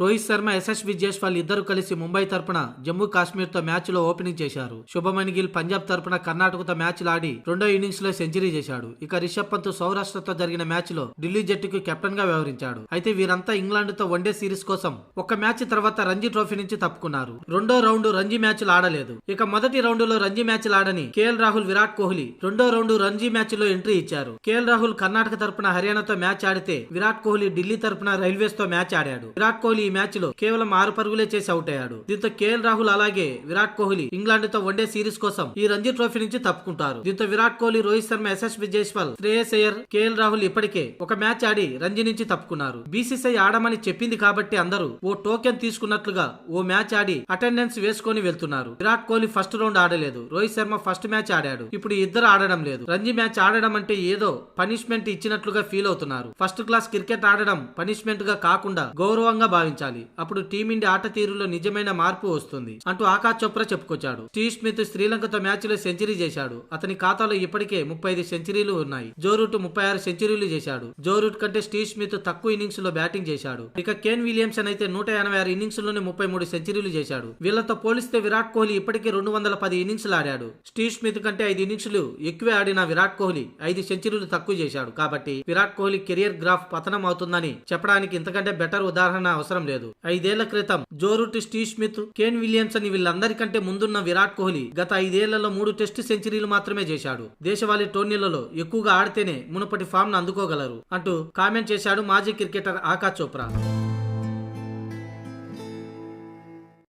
రోహిత్ శర్మ, యశస్వి జైస్వాల్ ఇద్దరు కలిసి ముంబై తరపున జమ్మూ కాశ్మీర్ తో మ్యాచ్ లో ఓపెనింగ్ చేశారు. శుభమన్ గిల్ పంజాబ్ తరపున కర్ణాటకతో మ్యాచ్ ఆడి రెండో ఇన్నింగ్స్ లో సెంచరీ చేశాడు. ఇక రిషబ్ పంత్ సౌరాష్ట్రతో జరిగిన మ్యాచ్ లో ఢిల్లీ జట్టుకు కెప్టెన్ గా వ్యవహరించాడు. అయితే వీరంతా ఇంగ్లాండ్ తో వన్డే సిరీస్ కోసం ఒక మ్యాచ్ తర్వాత రంజీ ట్రోఫీ నుంచి తప్పుకున్నారు. రెండో రౌండ్ రంజీ మ్యాచ్లు ఆడలేదు. ఇక మొదటి రౌండ్ లో రంజీ మ్యాచ్లు ఆడని కేఎల్ రాహుల్, విరాట్ కోహ్లీ రెండో రౌండ్ రంజీ మ్యాచ్ లో ఎంట్రీ ఇచ్చారు. కేఎల్ రాహుల్ కర్ణాటక తరపున హర్యానాతో మ్యాచ్ ఆడితే విరాట్ కోహ్లీ ఢిల్లీ తరపున రైల్వేస్ తో మ్యాచ్ ఆడాడు. విరాట్ కోహ్లీ ఈ మ్యాచ్ లో కేవలం 6 పరుగులే చేసి అవుట్ అయ్యాడు. దీంతో కేఎల్ రాహుల్ అలాగే విరాట్ కోహ్లీ ఇంగ్లాండ్ తో వన్డే సిరీస్ కోసం ఈ రంజీ ట్రోఫీ నుంచి తప్పుకుంటారు. దీంతో విరాట్ కోహ్లీ, రోహిత్ శర్మ, యశస్వి జైస్వాల్, శ్రేయస్ అయ్యర్, కేఎల్ రాహుల్ ఇప్పటికే ఒక మ్యాచ్ ఆడి రంజీ నుంచి తప్పుకున్నారు. బీసీసీఐ ఆడమని చెప్పింది కాబట్టి అందరూ ఓ టోకెన్ తీసుకున్నట్లుగా ఓ మ్యాచ్ ఆడి అటెండెన్స్ వేసుకొని వెళ్తున్నారు. విరాట్ కోహ్లీ ఫస్ట్ రౌండ్ ఆడలేదు. రోహిత్ శర్మ ఫస్ట్ మ్యాచ్ ఆడాడు. ఇప్పుడు ఇద్దరు ఆడడం లేదు. రంజీ మ్యాచ్ ఆడడం అంటే ఏదో పనిష్మెంట్ ఇచ్చినట్లుగా ఫీల్ అవుతున్నారు. ఫస్ట్ క్లాస్ క్రికెట్ ఆడడం పనిష్మెంట్ గా కాకుండా గౌరవంగా భావించాలి. అప్పుడు టీమిండియా ఆట తీరులో నిజమైన మార్పు వస్తుంది అంటూ ఆకాష్ చోప్రా చెప్పుకొచ్చాడు. స్టీవ్ స్మిత్ శ్రీలంకతో మ్యాచ్ లో సెంచరీ చేశాడు. అతని ఖాతాలో ఇప్పటికే 35 సెంచరీలు ఉన్నాయి. జో రూట్ 36 సెంచరీలు చేశాడు. జో రూట్ కంటే స్టీవ్ స్మిత్ తక్కువ ఇన్నింగ్స్ లో బ్యాటింగ్ చేశాడు. ఇక కేన్ విలియమ్సన్ అయితే 186 ఇన్నింగ్స్ లోనే 33 సెంచరీలు చేశాడు. వీళ్లతో పోలిస్తే విరాట్ కోహ్లీ ఇప్పటికే 210 ఇన్నింగ్స్ ఆడాడు. స్టీవ్ స్మిత్ కంటే 5 ఇన్నింగ్స్లు ఎక్కువే ఆడిన విరాట్ కోహ్లీ 5 సెంచరీలు తక్కువ చేశాడు. కాబట్టి విరాట్ కోహ్లీ కెరియర్ గ్రాఫ్ పతనం అవుతుందని చెప్పడానికి ఇంతకంటే బెటర్ ఉదాహరణ అవసరం లేదు. 5 ఏళ్ల క్రితం Joe Root, Steve Smith, Kane Williamson వీళ్ళందరికంటే ముందున్న విరాట్ కోహ్లీ గత 5 ఏళ్లలో 3 టెస్ట్ సెంచరీలు మాత్రమే చేశాడు. దేశవాళీ టోర్నీలలో ఎక్కువగా ఆడితేనే మునుపటి ఫామ్ ను అందుకోగలరు అంటూ కామెంట్ చేశాడు మాజీ క్రికెటర్ ఆకాష్ చోప్రా.